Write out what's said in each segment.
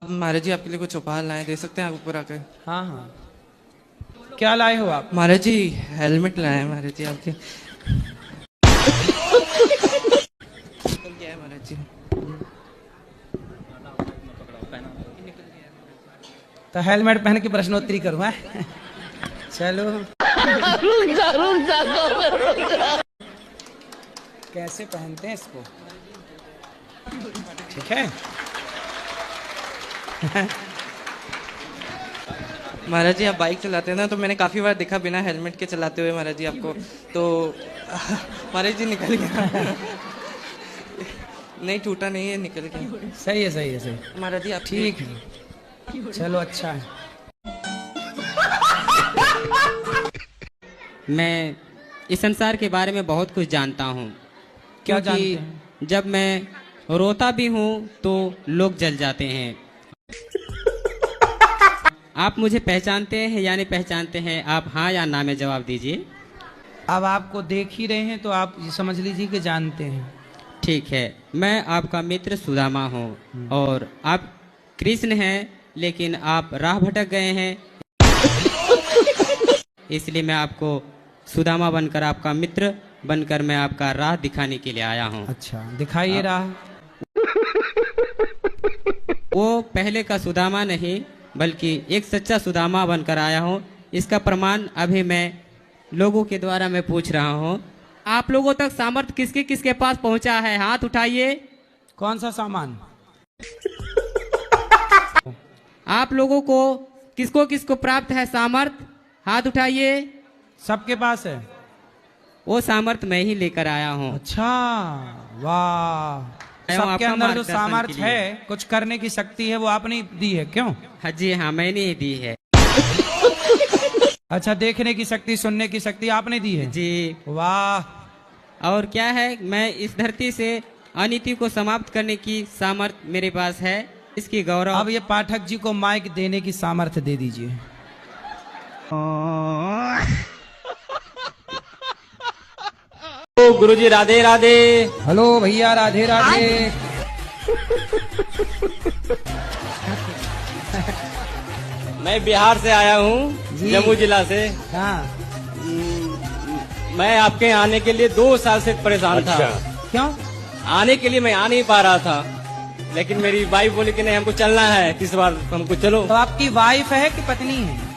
महाराज जी आपके लिए कुछ उपहार लाए, दे सकते हैं आप ऊपर आकर? हाँ हाँ, क्या लाए हो आप? महाराज जी हेलमेट लाए हैं महाराज जी आपके। निकल गया है महाराज जी। तो हेलमेट पहन के प्रश्नोत्तरी करूँ है? चलो कैसे पहनते हैं इसको, ठीक है? महाराज जी आप बाइक चलाते हैं ना, तो मैंने काफी बार देखा बिना हेलमेट के चलाते हुए महाराज जी आपको, तो महाराज जी निकल गया। नहीं टूटा नहीं है, निकल गया। सही है, सही है, सही। महाराज जी आप ठीक है, चलो अच्छा है। मैं इस संसार के बारे में बहुत कुछ जानता हूँ। क्या क्योंकि जानते हैं? जब मैं रोता भी हूँ तो लोग जल जाते हैं। आप मुझे पहचानते हैं या नहीं पहचानते हैं? आप हाँ या ना में जवाब दीजिए। अब आपको देख ही रहे हैं तो आप ये समझ लीजिए कि जानते हैं। ठीक है, मैं आपका मित्र सुदामा हूँ और आप कृष्ण हैं, लेकिन आप राह भटक गए हैं, इसलिए मैं आपको सुदामा बनकर, आपका मित्र बनकर मैं आपका राह दिखाने के लिए आया हूँ। अच्छा, दिखाइए राह। वो पहले का सुदामा नहीं बल्कि एक सच्चा सुदामा बनकर आया हूँ। इसका प्रमाण अभी मैं लोगों के द्वारा मैं पूछ रहा हूँ। आप लोगों तक सामर्थ्य किसके किसके पास पहुंचा है? हाथ उठाइए। कौन सा सामान? आप लोगों को किसको किसको प्राप्त है सामर्थ्य? हाथ उठाइए। सबके पास है। वो सामर्थ्य मैं ही लेकर आया हूँ। अच्छा, वाह। सबके आपका अंदर जो मार्गदर्शन सामर्थ्य के लिए। है, कुछ करने की शक्ति है, वो आपने दी है, क्यों? हाँ जी हाँ, मैंने ही दी है। अच्छा, देखने की शक्ति, सुनने की शक्ति आपने दी है जी। वाह। और क्या है, मैं इस धरती से अनीति को समाप्त करने की सामर्थ्य मेरे पास है। इसकी गौरव। अब ये पाठक जी को माइक देने की सामर्थ्य दे दीजिए। गुरुजी राधे राधे। हेलो भैया, राधे राधे। मैं बिहार से आया हूँ, जी। जम्मू जिला से। हाँ, मैं आपके यहाँ आने के लिए 2 साल से परेशान था। क्यों? आने के लिए मैं आ नहीं पा रहा था, लेकिन मेरी वाइफ बोली कि नहीं हमको चलना है, इस बार हमको चलो। तो आपकी वाइफ है कि पत्नी है?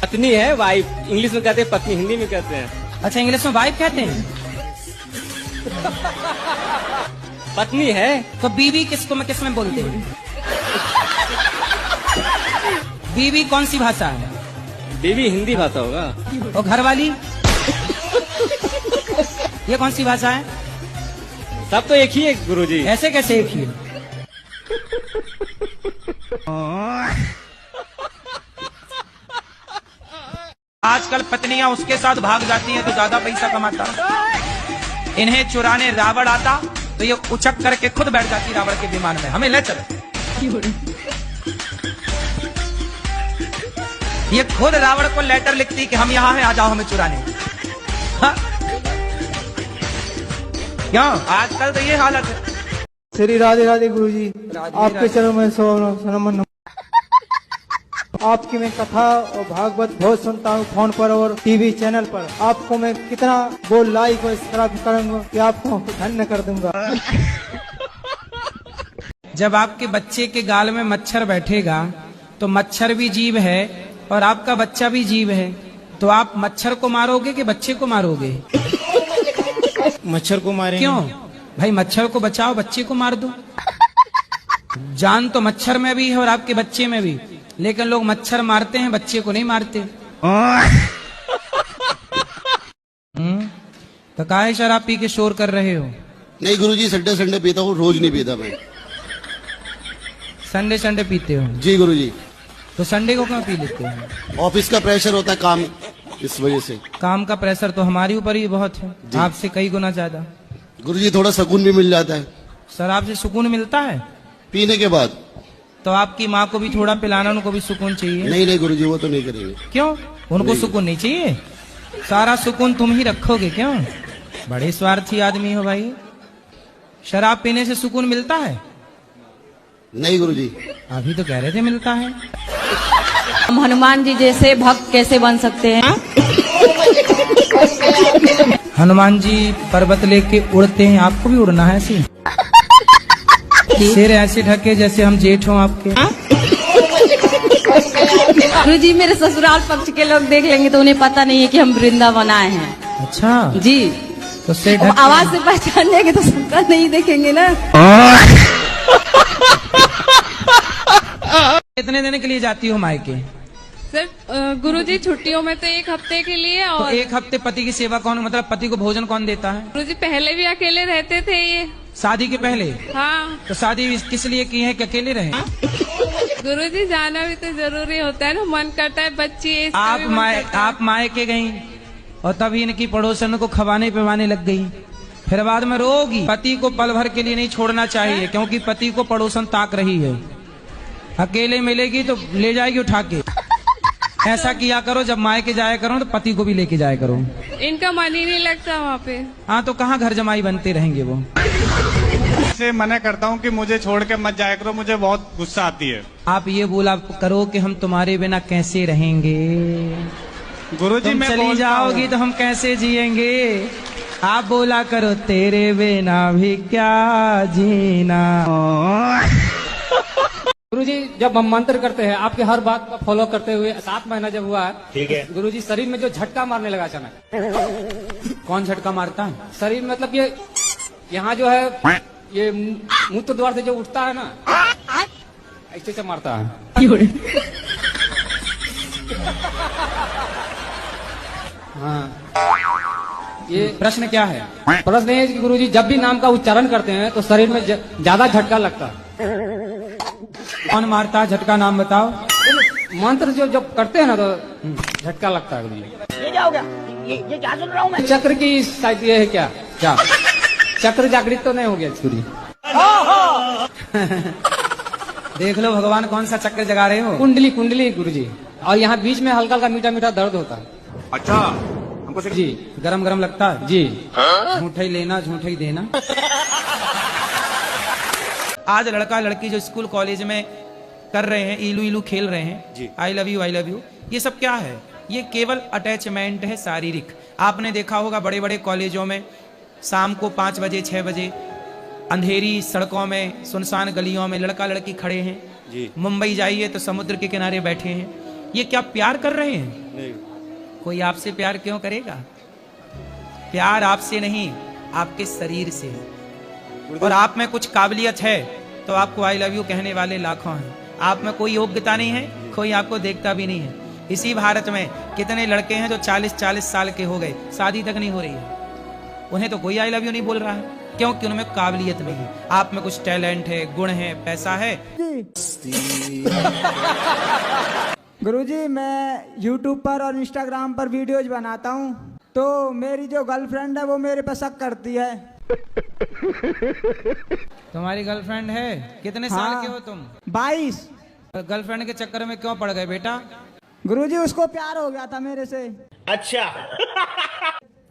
पत्नी है, वाइफ इंग्लिश में कहते हैं, पत्नी हिंदी में कहते हैं। अच्छा, इंग्लिश में वाइफ कहते हैं। पत्नी है। तो बीवी किसको में किस में बोलते हैं? बीवी कौन सी भाषा है? बीवी हिंदी भाषा होगा। और घर वाली? ये कौन सी भाषा है? सब तो एक ही है गुरुजी। ऐसे कैसे एक ही? आजकल पत्नियां उसके साथ भाग जाती हैं तो ज्यादा पैसा कमाता। इन्हें चुराने रावण आता तो ये उचक करके खुद बैठ जाती रावण के विमान में, हमें ले चलो। ये खुद रावण को लेटर लिखती कि हम यहाँ हैं, आ जाओ हमें चुराने। हाँ? क्यों? आजकल तो ये हालत है। श्री राधे राधे गुरुजी, आपके चरणों में नमन। आपकी मैं कथा और भागवत बहुत सुनता हूँ फोन पर और टीवी चैनल पर। आपको मैं कितना वो लाइक और सब्सक्राइब करूंगा कि आपको धन्य कर दूंगा। जब आपके बच्चे के गाल में मच्छर बैठेगा तो मच्छर भी जीव है और आपका बच्चा भी जीव है, तो आप मच्छर को मारोगे कि बच्चे को मारोगे? मच्छर को मारेंगे। क्यों भाई? मच्छर को बचाओ, बच्चे को मार दो। जान तो मच्छर में भी है और आपके बच्चे में भी, लेकिन लोग मच्छर मारते हैं, बच्चे को नहीं मारते। तो काहे शराब पी के शोर कर रहे हो? नहीं गुरुजी, संडे संडे पीता हूँ, रोज नहीं पीता मैं। संडे संडे पीते हो? जी गुरुजी। तो संडे को क्यों पी लेते हो? ऑफिस का प्रेशर होता है, काम, इस वजह से। काम का प्रेशर तो हमारे ऊपर ही बहुत है, आपसे कई गुना ज्यादा। गुरुजी थोड़ा सुकून भी मिल जाता है। शराब से सुकून मिलता है? पीने के बाद। तो आपकी माँ को भी थोड़ा पिलाना, उनको भी सुकून चाहिए। नहीं नहीं गुरुजी, वो तो नहीं करेंगे। क्यों? उनको सुकून नहीं चाहिए? सारा सुकून तुम ही रखोगे क्यों? बड़े स्वार्थी आदमी हो भाई। शराब पीने से सुकून मिलता है? नहीं गुरुजी। अभी तो कह रहे थे मिलता है। हम हनुमान जी जैसे भक्त कैसे बन सकते हैं? हनुमान जी पर्वत लेके उड़ते हैं, आपको भी उड़ना है ऐसे? सिर ऐसे ढके जैसे हम जेठ हों आपके। गुरुजी मेरे ससुराल पक्ष के लोग देख लेंगे तो उन्हें पता नहीं है कि हम वृंदावन आए हैं। अच्छा जी तो सिर अब ढक आवाज से पहचान जाएंगे तो सबका नहीं देखेंगे ना। कितने दिन के लिए जाती हो मायके? सर गुरुजी छुट्टियों में तो 1 हफ्ते के लिए, तो और 1 हफ्ते पति की सेवा कौन, मतलब पति को भोजन कौन देता है? गुरुजी पहले भी अकेले रहते थे ये। शादी के पहले? हाँ तो शादी किस लिए की है कि अकेले रहे? गुरुजी जाना भी तो जरूरी होता है ना, मन करता है बच्ची है, इसका भी मन करता है। आप मायके गई और तभी इनकी पड़ोसन को खवाने पिवाने लग गई, फिर बाद में रोगी। पति को पल भर के लिए नहीं छोड़ना चाहिए, क्योंकि पति को पड़ोसन ताक रही है। अकेले मिलेगी तो ले जाएगी उठा के। ऐसा किया करो, जब मायके जाया करो तो पति को भी लेके जाया करो। इनका मन ही नहीं लगता वहाँ पे। हाँ तो कहाँ घर जमाई बनते रहेंगे वो। से मना करता हूँ कि मुझे छोड़ के मत जाया करो, मुझे बहुत गुस्सा आती है। आप ये बोला करो कि हम तुम्हारे बिना कैसे रहेंगे, गुरुजी तुम मैं चली बोलता जाओगी हूँ। तो हम कैसे जिएंगे। आप बोला करो तेरे बिना भी क्या जीना। गुरुजी जब हम मंत्र करते हैं आपके हर बात का फॉलो करते हुए 7 महीना जब हुआ है, ठीक है, गुरुजी शरीर में जो झटका मारने लगा अचानक। कौन झटका मारता है? शरीर में मतलब ये यहाँ जो है ये मूत्र द्वार से जो उठता है ना, ऐसे से मारता है। हाँ ये प्रश्न क्या है? प्रश्न है कि गुरुजी जब भी नाम का उच्चारण करते हैं तो शरीर में ज्यादा झटका लगता है। कौन मारता है झटका, नाम बताओ। मंत्र जो जब करते हैं ना तो झटका लगता है गुरुजी। ये क्या हो गया? ये क्या सुन रहा हूँ मैं? चक्र की शायद ये है क्या? क्या चक्र जागृत तो नहीं हो गया गुरुजी? देख लो भगवान कौन सा चक्र जगा रहे हो। कुंडली कुंडली गुरुजी, और यहाँ बीच में हल्का हल्का मीठा मीठा दर्द होता है। अच्छा हमको जी गरम गरम लगता है जी। झूठा ही लेना झूठा ही देना। आज लड़का लड़की जो स्कूल कॉलेज में कर रहे हैं, इलू इलू खेल रहे हैं, आई लव यू, ये सब क्या है? ये केवल अटैचमेंट है शारीरिक। आपने देखा होगा बड़े बड़े कॉलेजों में शाम को 5 बजे 6 बजे अंधेरी सड़कों में सुनसान गलियों में लड़का लड़की खड़े हैं जी। मुंबई जाइए तो समुद्र के किनारे बैठे हैं। ये क्या प्यार कर रहे हैं? नहीं। कोई आपसे प्यार क्यों करेगा? प्यार आपसे नहीं, आपके शरीर से है। और आप में कुछ काबिलियत है तो आपको आई लव यू कहने वाले लाखों हैं। आप में कोई योग्यता नहीं है, कोई आपको देखता भी नहीं है। इसी भारत में कितने लड़के हैं जो 40-40 साल के हो गए, शादी तक नहीं हो रही है, उन्हें तो कोई आई लव यू नहीं बोल रहा है, क्योंकि उनमें काबिलियत नहीं है। आप में कुछ टैलेंट है, गुण है, पैसा है। गुरुजी मैं YouTube पर और Instagram पर वीडियोज बनाता हूँ, तो मेरी जो गर्लफ्रेंड है वो मेरे पे शक करती है। तुम्हारी गर्लफ्रेंड है? कितने साल के हो तुम? 22। गर्लफ्रेंड के चक्कर में क्यों पड़ गए बेटा? गुरुजी उसको प्यार हो गया था मेरे से। अच्छा।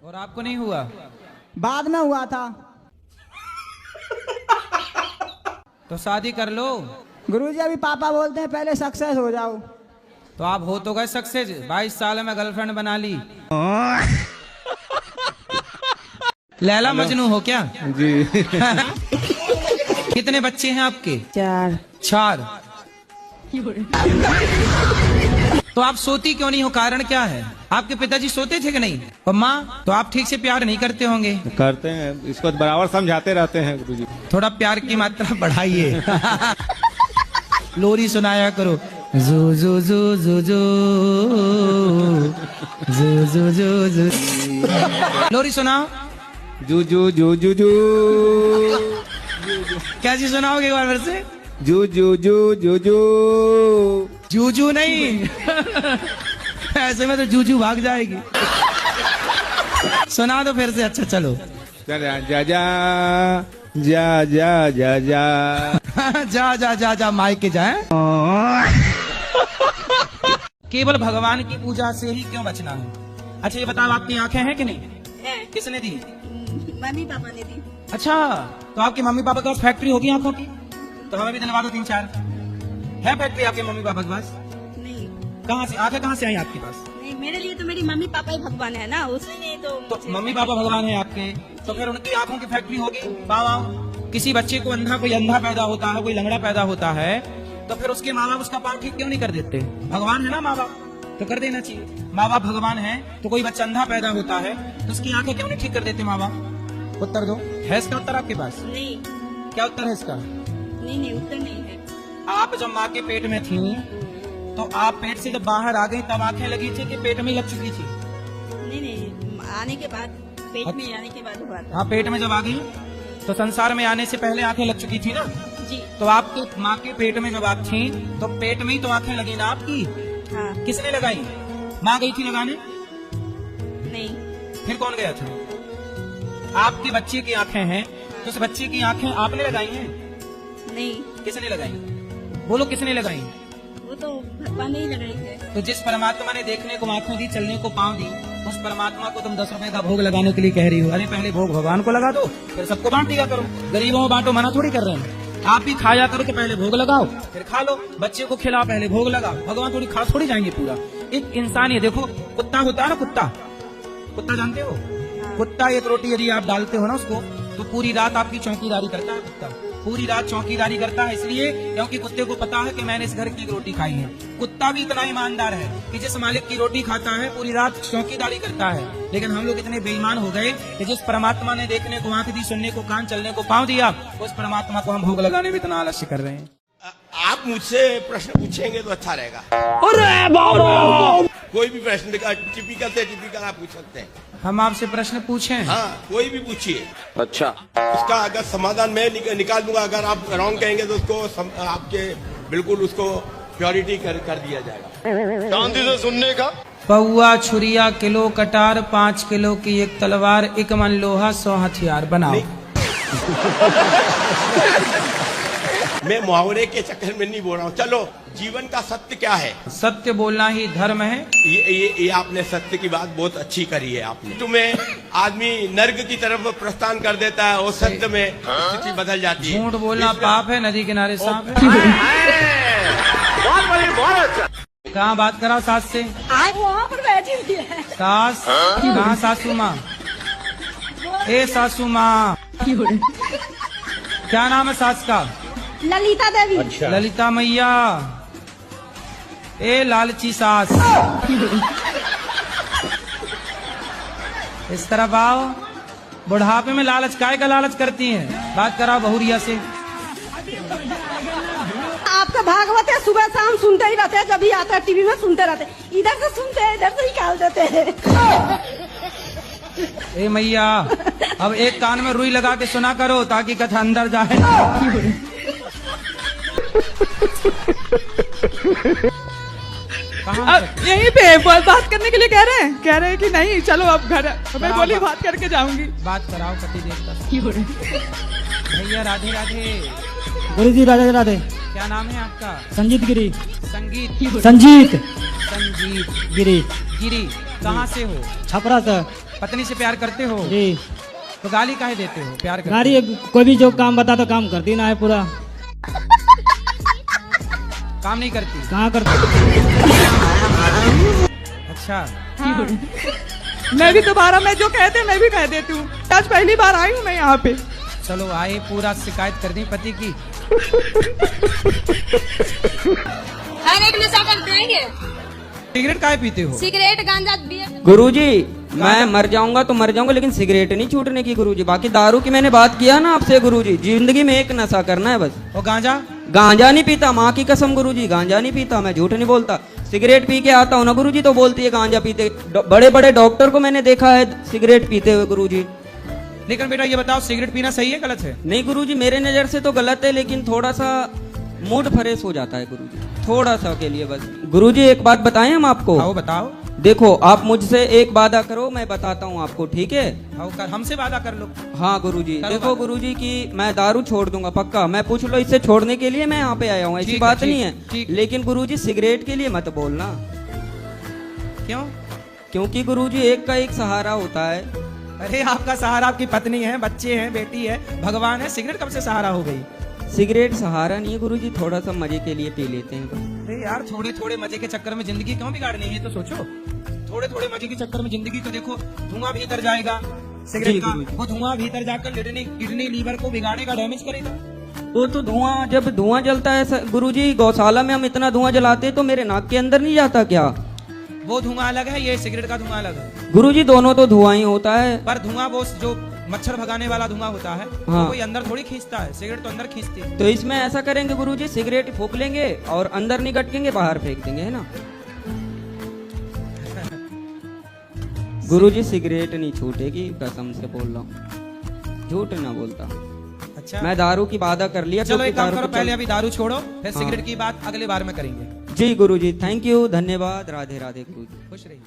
और आपको नहीं हुआ? बाद में हुआ था। तो शादी कर लो। गुरुजी अभी पापा बोलते हैं पहले सक्सेस हो जाओ। तो आप हो तो गए सक्सेस, 22 साल में गर्लफ्रेंड बना ली। लैला मजनू हो क्या? जी। कितने बच्चे हैं आपके? 4। तो आप सोती क्यों नहीं हो? कारण क्या है? आपके पिताजी सोते थे कि नहीं? और माँ? तो आप ठीक से प्यार नहीं करते होंगे। करते हैं, इसको बराबर समझाते रहते हैं गुरुजी। थोड़ा प्यार की मात्रा बढ़ाइए। लोरी सुनाया करो। जो जो जो जो जो जो जो जो जो लोरी सुनाओ। जू जू जू जू जू क्या चीज सुनाओगे एक बार फिर से? जू जू जू जू जू जूजू नहीं। ऐसे में तो जूजू भाग जाएगी। सुना दो फिर से। अच्छा चलो। जा जा जा जा जा जा जा जा जा जा मायके जाए। केवल भगवान की पूजा से ही क्यों बचना है? अच्छा ये बताओ, आपकी आंखें हैं कि नहीं? किसने दी? मम्मी पापा ने दी। अच्छा, तो आपके मम्मी पापा के पास फैक्ट्री होगी आंखों की? तो हमें भी दिलवा दो 3-4। है फैक्ट्री आपके मम्मी पापा के पास? नहीं कहाँ से आके कहाँ से आई आपके पास? नहीं, मेरे लिए तो मेरी मम्मी पापा ही भगवान है ना, उसने तो मम्मी पापा भगवान है आपके, तो फिर उनकी आंखों की फैक्ट्री होगी। वाह। किसी बच्चे को कोई अंधा पैदा होता है, कोई लंगड़ा पैदा होता है, तो फिर उसके माँ बाप उसका पाँव ठीक क्यों नहीं कर देते? भगवान है ना माँ बाप, तो कर देना चाहिए। माँ बाप भगवान है, तो कोई बच्चा अंधा पैदा होता है तो उसकी आंखें क्यों नहीं ठीक कर देते माँ बाप? उत्तर दो। है इसका उत्तर आपके पास? नहीं क्या उत्तर है इसका? नहीं उत्तर नहीं है। आप जब माँ के पेट में थी तो आप पेट से जब बाहर आ गई तब आंखें लगी थी कि पेट में लग चुकी थी? नहीं, आने के बाद, पेट में आने के बाद हुआ था। हाँ, पेट में जब आ गई तो संसार में आने से पहले आंखें लग चुकी थी ना जी। तो आपके माँ के पेट में जब आप थी तो पेट में ही तो आंखें लगी ना आपकी? हाँ। किसने लगाई? माँ गई थी लगाने? नहीं। फिर कौन गया था? आपके बच्चे की आंखें हैं तो उस बच्चे की आंखें आपने लगाई हैं? नहीं। किसने लगाई? बोलो किसने लगाई? वो तो भगवान ने ही लगाई है। तो जिस परमात्मा ने देखने को आंखें दी, चलने को पाँव दी, उस परमात्मा को तुम 10 रुपए का भोग लगाने के लिए कह रही हो। अरे पहले भोग भगवान को लगा दो, फिर सबको बांट दिया करो। गरीबों को बांटो, मना थोड़ी कर रहे हैं। आप भी खाया करो तो पहले भोग लगाओ फिर खा लो। बच्चे को खिलाओ पहले भोग लगाओ। भगवान थोड़ी खा थोड़ी जाएंगे पूरा। एक इंसान ये देखो, कुत्ता होता है ना, कुत्ता जानते हो? कुत्ता एक रोटी यदि आप डालते हो ना उसको, तो पूरी रात आपकी चौकीदारी करता है। कुत्ता पूरी रात चौकीदारी करता है इसलिए क्योंकि कुत्ते को पता है कि मैंने इस घर की एक रोटी खाई है। कुत्ता भी इतना ईमानदार है कि जिस मालिक की रोटी खाता है पूरी रात चौकीदारी करता है। लेकिन हम लोग इतने बेईमान हो गए कि जिस परमात्मा ने देखने को आंख दी, सुनने को कान, चलने को पाँव दिया, उस परमात्मा को हम भोग लगाने में इतना आलस्य कर रहे हैं। आप मुझसे प्रश्न पूछेंगे तो अच्छा रहेगा। कोई भी प्रश्न टिपिकल से टिपिकल आप पूछ सकते हैं। हम आपसे प्रश्न पूछें? हाँ, कोई भी पूछिए। अच्छा, उसका अगर समाधान मैं निकाल दूंगा। अगर आप रॉन्ग कहेंगे तो उसको आपके बिल्कुल उसको प्योरिटी कर दिया जाएगा। शांति से सुनने का। पौआ, छुरिया, किलो कटार, 5 किलो की एक तलवार, 1 मन लोहा, 100 हथियार बनाओ। मैं मुहावरे के चक्कर में नहीं बोल रहा हूँ। चलो, जीवन का सत्य क्या है? सत्य बोलना ही धर्म है। ये आपने सत्य की बात बहुत अच्छी करी है आपने। तुम्हें आदमी नर्क की तरफ प्रस्थान कर देता है और सत्य में स्थिति बदल जाती है। झूठ बोलना पाप है, नदी किनारे सांप है। कहाँ बात करा सास से? वहाँ पर बैठी हुई है। सास कहाँ? सासू माँ। ए सासू माँ, क्या नाम है सास का? ललिता देवी। अच्छा। ललिता मैया। ए लालची सास, इस तरफ आओ। बुढ़ापे में लालच काय का लालच करती हैं? बात करा बहुरिया से। आपका भागवत है, सुबह शाम सुनते ही रहते हैं। जब भी आता है टीवी में सुनते रहते हैं। इधर से सुनते हैं, इधर से निकाल देते हैं। ए मैया, अब एक कान में रुई लगा के सुना करो ताकि कथा अंदर जाए। यहीं पे बात करने के लिए कह रहे हैं कि नहीं चलो अब घर। मैं बोली बात करके जाऊंगी। बात कराओ कति देर तक। भैया राधे राधे। गुरु जी राधे राधे। क्या नाम है आपका? संजीत गिरी। संजीत गिरी। गिरी। कहाँ से हो? छपरा से। पत्नी से प्यार करते हो? जी। तो गाली काहे देते हो? प्यार करते गाड़ी कोई भी जो काम बता तो काम करती ना है पूरा। काम नहीं करती? कहाँ करती? अच्छा। हाँ। मैं भी दोबारा मैं जो कहते मैं भी कह देती हूँ। आज पहली बार आई हूँ मैं यहाँ पे। चलो आए, पूरा शिकायत कर दी पति की। हर एक नशा करते हैं। सिगरेट काहे पीते हो? सिगरेट, गांजा, गुरुजी मैं मर जाऊंगा तो मर जाऊंगा, लेकिन सिगरेट नहीं छूटने की गुरुजी। बाकी दारू की मैंने बात किया ना आपसे गुरुजी, जिंदगी में एक नशा करना है बस। और गांजा? गांजा नहीं पीता, माँ की कसम गुरुजी, गांजा नहीं पीता। मैं झूठ नहीं बोलता। सिगरेट पी के आता हूँ ना गुरुजी तो बोलती है गांजा पीते। बड़े बड़े डॉक्टर को मैंने देखा है सिगरेट पीते हुए गुरुजी। लेकिन बेटा ये बताओ, सिगरेट पीना सही है गलत है? नहीं गुरुजी, मेरे नजर से तो गलत है, लेकिन थोड़ा सा मूड फ्रेश हो जाता है गुरुजी, थोड़ा सा के लिए बस। गुरुजी एक बात बताएं हम आपको? आओ बताओ। देखो आप मुझसे एक वादा करो, मैं बताता हूँ आपको, ठीक है? आओ कर, हमसे वादा कर लो। हाँ गुरुजी, देखो गुरुजी की मैं दारू छोड़ दूंगा पक्का। मैं पूछ लो इससे छोड़ने के लिए मैं यहाँ पे आया हूँ, ऐसी बात नहीं है। लेकिन गुरुजी सिगरेट के लिए मत बोलना। क्यों? क्योंकि गुरुजी एक का एक सहारा होता है। अरे आपका सहारा आपकी पत्नी है, बच्चे हैं, बेटी है, भगवान है। सिगरेट कब से सहारा हो गई? सिगरेट सहारा नहीं है गुरुजी, थोड़ा सा मजे के लिए पी लेते हैं। अरे यार थोड़े थोड़े मजे के चक्कर में जिंदगी क्यों बिगाड़नी है, तो सोचो। थोड़े थोड़े मजे के चक्कर में जिंदगी, तो देखो धुआं भीतर जाएगा सिगरेट का, वो धुआं भीतर जाकर किडनी लीवर को बिगाड़ेगा, डैमेज करेगा। वो तो धुआं, जब धुआं जलता है गुरुजी, गौशाला में हम इतना धुआं जलाते तो मेरे नाक के अंदर नहीं जाता क्या? वो धुआं अलग है, ये सिगरेट का धुआं अलग है गुरुजी, दोनों तो धुआं ही होता है। पर धुआं वो जो मच्छर भगाने वाला धुआं होता है, हाँ। तो कोई अंदर थोड़ी खींचता है, सिगरेट तो अंदर खींचती है। तो इसमें ऐसा करेंगे गुरुजी, सिगरेट फूक लेंगे और अंदर नहीं गटकेंगे, बाहर फेंक देंगे, है ना गुरुजी? सिगरेट नहीं छूटेगी, कसम से बोल रहा हूँ, झूठ ना बोलता। अच्छा, मैं दारू की वादा कर लिया। चलो एक काम करो, पहले चल... अभी दारू छोड़ो, फिर हाँ। सिगरेट की बात अगले बार में करेंगे। जी गुरुजी, थैंक यू, धन्यवाद, राधे राधे गुरुजी। खुश रहिए।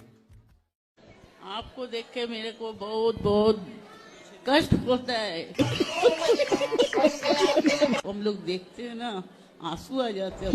आपको देख के मेरे को बहुत बहुत कष्ट होता है। हम लोग देखते हैं ना, आंसू आ जाते हैं।